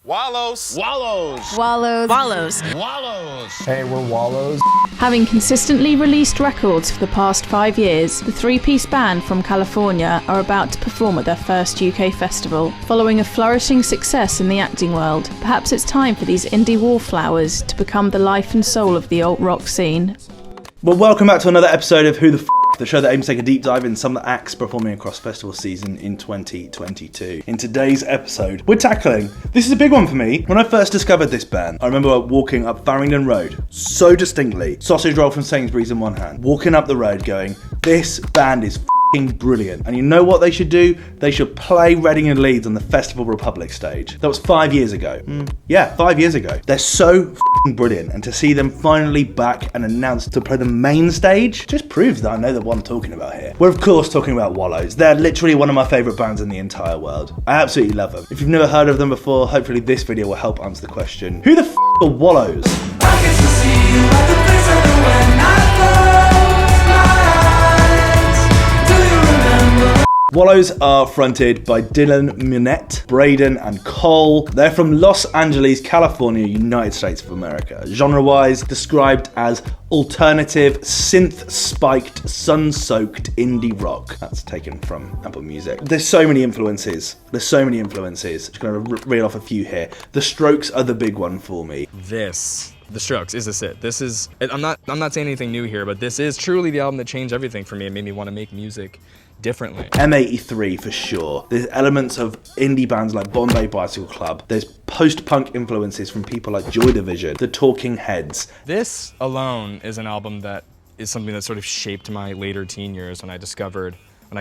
Wallows. Wallows. Wallows. Wallows. Wallows. Hey, we're Wallows. Having consistently released records for the past 5 years, the three-piece band from California are about to perform at their first UK festival. Following a flourishing success in the acting world, perhaps it's time for these indie wallflowers to become the life and soul of the alt-rock scene. Well, welcome back to another episode of Who the F***, the show that aims to take a deep dive in some of the acts performing across festival season in 2022. In today's episode, we're tackling, this is a big one for me. When I first discovered this band, I remember walking up Farringdon Road so distinctly, sausage roll from Sainsbury's in one hand, walking up the road going, this band is f***ing brilliant. And you know what they should do? They should play Reading and Leeds on the Festival Republic stage. That was 5 years ago. 5 years ago. They're so f***ing brilliant, and to see them finally back and announced to play the main stage just proves that I know what I'm talking about here. We're of course talking about Wallows. They're literally one of my favourite bands in the entire world. I absolutely love them. If you've never heard of them before, hopefully this video will help answer the question, who the f*** are Wallows? I get to see you at the place I do when I close my eyes. Do you remember? Wallows are fronted by Dylan Minnette, Braden and Cole. They're from Los Angeles, California, United States of America. Genre-wise, described as alternative, synth-spiked, sun-soaked indie rock. That's taken from Apple Music. There's so many influences. Just gonna reel off a few here. The Strokes are the big one for me. The Strokes, is this it? This is, I'm not saying anything new here, but this is truly the album that changed everything for me. It made me want to make music differently. M83 for sure. There's elements of indie bands like Bombay Bicycle Club. There's post-punk influences from people like Joy Division, The Talking Heads. This alone is an album that is something that sort of shaped my later teen years when I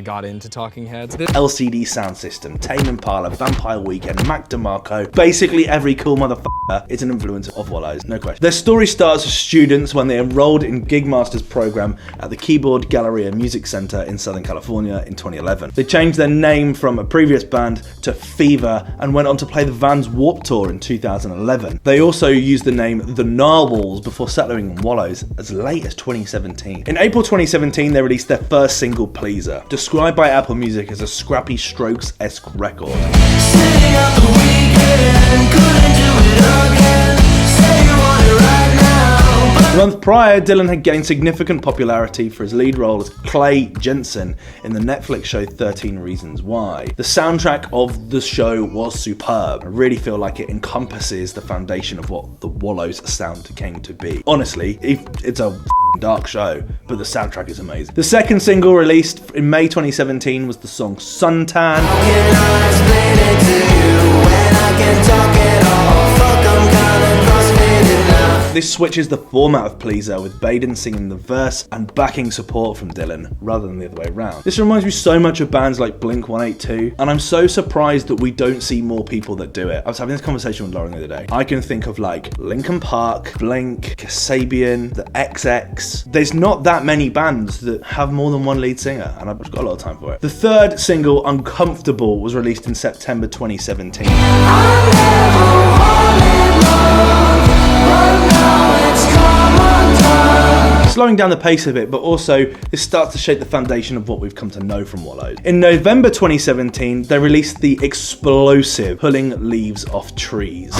got into Talking Heads. LCD Sound System, Tame Impala, Vampire Weekend, Mac DeMarco, basically every cool motherfucker is an influence of Wallows, no question. Their story starts as students when they enrolled in Gig Masters program at the Keyboard Galleria Music Center in Southern California in 2011. They changed their name from a previous band to Fever and went on to play the Vans Warped Tour in 2011. They also used the name The Narwhals before settling on Wallows as late as 2017. In April 2017, they released their first single, Pleaser, described by Apple Music as a scrappy Strokes-esque record. Sitting out the weekend, couldn't do it again. Say you want it right now. A month prior, Dylan had gained significant popularity for his lead role as Clay Jensen in the Netflix show 13 Reasons Why. The soundtrack of the show was superb. I really feel like it encompasses the foundation of what the Wallows sound came to be. Honestly, it's a dark show, but the soundtrack is amazing. The second single released in May 2017 was the song Suntan. How can I explain it to you when I can talk it all? Fuck, I'm kinda cross-faded now. This switches the format of Pleaser, with Baden singing the verse and backing support from Dylan, rather than the other way around. This reminds me so much of bands like Blink-182, and I'm so surprised that we don't see more people that do it. I was having this conversation with Lauren the other day. I can think of like Linkin Park, Blink, Kasabian, the XX. There's not that many bands that have more than one lead singer, and I've got a lot of time for it. The third single, Uncomfortable, was released in September 2017. Slowing down the pace of it, but also this starts to shape the foundation of what we've come to know from Wallows. In November 2017, they released the explosive Pulling Leaves Off Trees.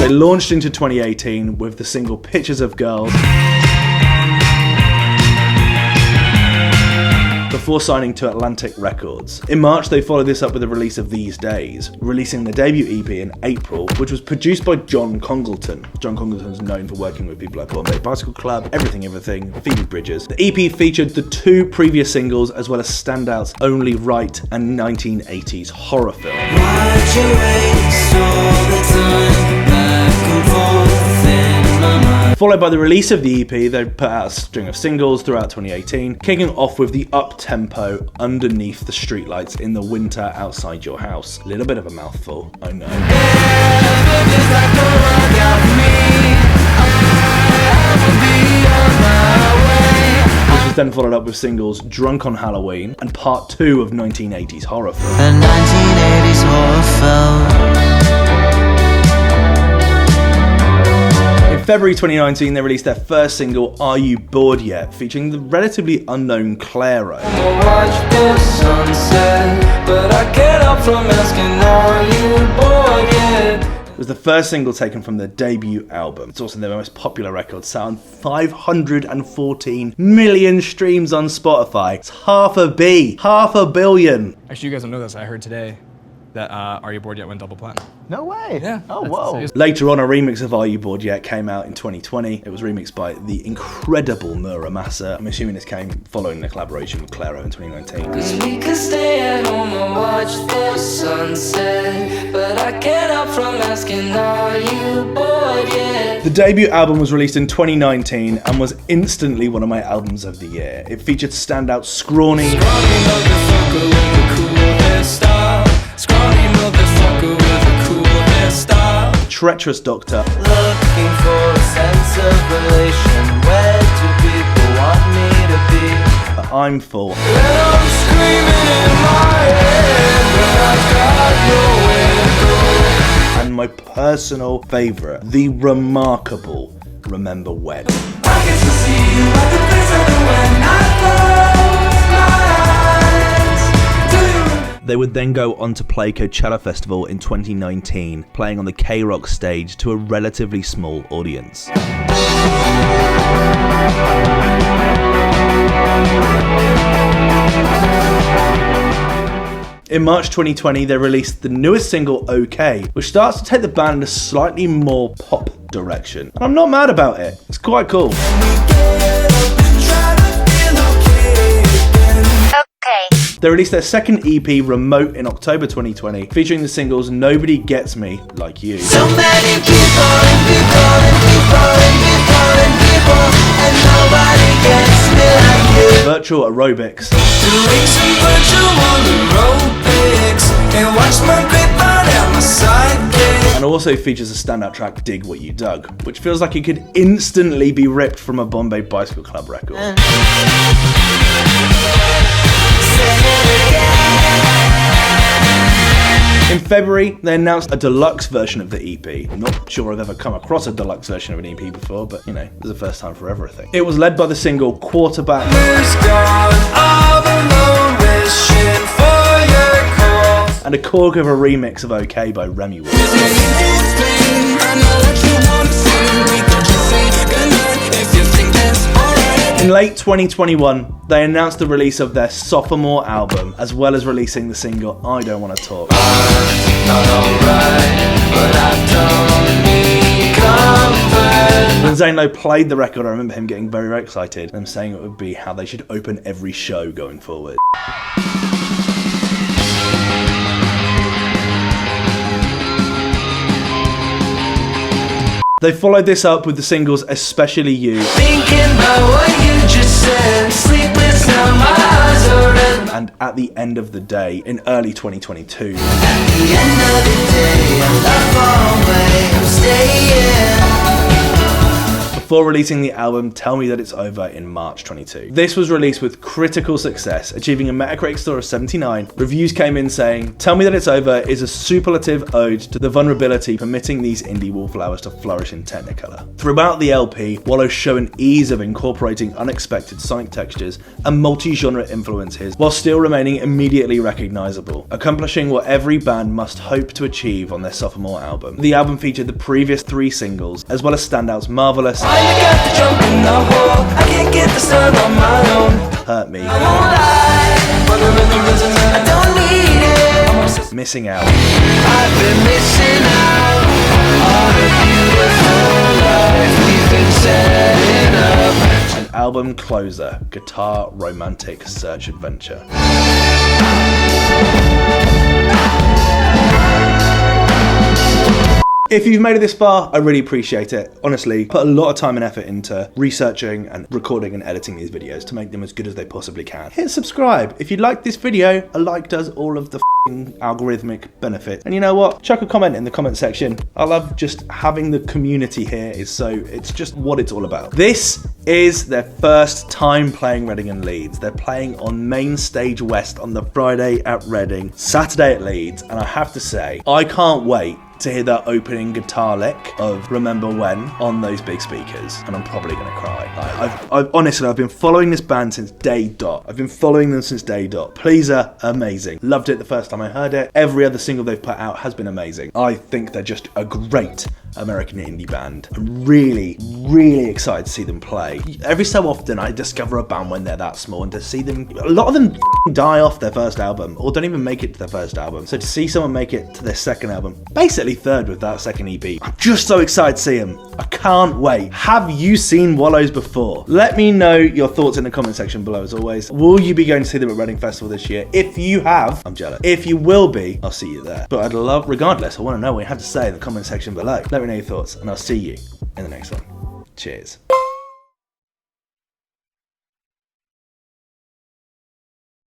They launched into 2018 with the single Pictures of Girls, before signing to Atlantic Records. In March, they followed this up with the release of These Days, releasing their debut EP in April, which was produced by John Congleton. John Congleton is known for working with people like Bombay Bicycle Club, Everything, Phoebe Bridgers. The EP featured the two previous singles, as well as standouts Only Right and 1980s horror film. Why'd you race all the time, back and forth in my mind? Followed by the release of the EP, they put out a string of singles throughout 2018, kicking off with the up-tempo Underneath the Streetlights in the Winter Outside Your House. A little bit of a mouthful, I know. This was then followed up with singles Drunk on Halloween and Part 2 of 1980s horror film. A 1980s horror film. February 2019, they released their first single, Are You Bored Yet?, featuring the relatively unknown Clairo. sunset, but I can't help from asking, are you bored yet? It was the first single taken from their debut album. It's also their most popular record, sat on 514 million streams on Spotify. It's half a billion. Actually, you guys don't know this. I heard today that Are You Bored Yet went double platinum. No way. Yeah. Oh, that's whoa. serious. Later on, a remix of Are You Bored Yet came out in 2020. It was remixed by the incredible Muramasa. I'm assuming this came following the collaboration with Clairo in 2019. Cause we could stay at home and watch the sunset, but I can't help from asking, are you bored yet? The debut album was released in 2019 and was instantly one of my albums of the year. It featured standout Scrawny, Scrawny motherfucker with a cool hairstyle. Scrawny motherfucker with a cool hairstyle. Treacherous Doctor, Looking for a sense of relation. Where do people want me to be? I'm Full, And I'm screaming in my head, but I've got nowhere to go. and my personal favourite, the remarkable Remember When. I get to see you at the place I know when I close my eyes. Do you remember? They would then go on to play Coachella Festival in 2019, playing on the K-Rock stage to a relatively small audience. In March 2020, they released the newest single, OK, which starts to take the band in a slightly more pop direction. And I'm not mad about it. It's quite cool. They released their second EP, Remote, in October 2020, featuring the singles Nobody Gets Me Like You, So many people and people and people and people and people, and nobody gets me like you. Virtual Aerobics, Doing some virtual aerobics and watch my grapevine and my sidekick. and also features a standout track, Dig What You Dug, which feels like it could instantly be ripped from a Bombay Bicycle Club record. In February, they announced a deluxe version of the EP. I'm not sure I've ever come across a deluxe version of an EP before, but you know, there's a first time for everything. It was led by the single Quarterback Who's gone all alone wishing for your call? and a core cover remix of OK by Remy Wolf. I know what you want to see. We could just say goodnight if you think that's alright. In late 2021, they announced the release of their sophomore album, as well as releasing the single I Don't Wanna Talk. Not alright, but I don't need comfort. When Zane Lowe played the record, I remember him getting very, very excited and saying it would be how they should open every show going forward. They followed this up with the singles Especially You Thinking about what you just said. Sleepless now, my eyes are red. and At the End of the Day in early 2022. At the end of the day, I'm not far away. I'm staying. Before releasing the album Tell Me That It's Over in March 22. This was released with critical success, achieving a Metacritic score of 79. Reviews came in saying, Tell Me That It's Over is a superlative ode to the vulnerability permitting these indie wallflowers to flourish in Technicolor. Throughout the LP, Wallows show an ease of incorporating unexpected sonic textures and multi-genre influences while still remaining immediately recognizable, accomplishing what every band must hope to achieve on their sophomore album. The album featured the previous 3 singles, as well as standouts Marvelous, I got the jump in the hole. I can't get this done on my own. Hurt Me, I won't lie, but the rhythm isn't I don't need it. Missing Out, I've been missing out on a beautiful life we've been setting up. and album closer, Guitar Romantic Search Adventure. If you've made it this far, I really appreciate it. Honestly, put a lot of time and effort into researching and recording and editing these videos to make them as good as they possibly can. Hit subscribe. If you liked this video, a like does all of the algorithmic benefit. And you know what? Chuck a comment in the comment section. I love just having the community here. It's just what it's all about. This is their first time playing Reading and Leeds. They're playing on Main Stage West on the Friday at Reading, Saturday at Leeds, and I have to say, I can't wait to hear that opening guitar lick of Remember When on those big speakers, and I'm probably going to cry. I've honestly, I've been following this band since day dot. I've been following them since day dot. Please are amazing. Loved it the first time I heard it. Every other single they've put out has been amazing. I think they're just a great American indie band. I'm really, really excited to see them play. Every so often I discover a band when they're that small, and to see them, a lot of them die off their first album or don't even make it to their first album. So to see someone make it to their second album, basically third with that second EP, I'm just so excited to see them. I can't wait. Have you seen Wallows before? Let me know your thoughts in the comment section below as always. Will you be going to see them at Reading Festival this year? If you have, I'm jealous. If you will be, I'll see you there. But I'd love, regardless, I want to know what you have to say in the comment section below. Let me know your thoughts, and I'll see you in the next one. Cheers.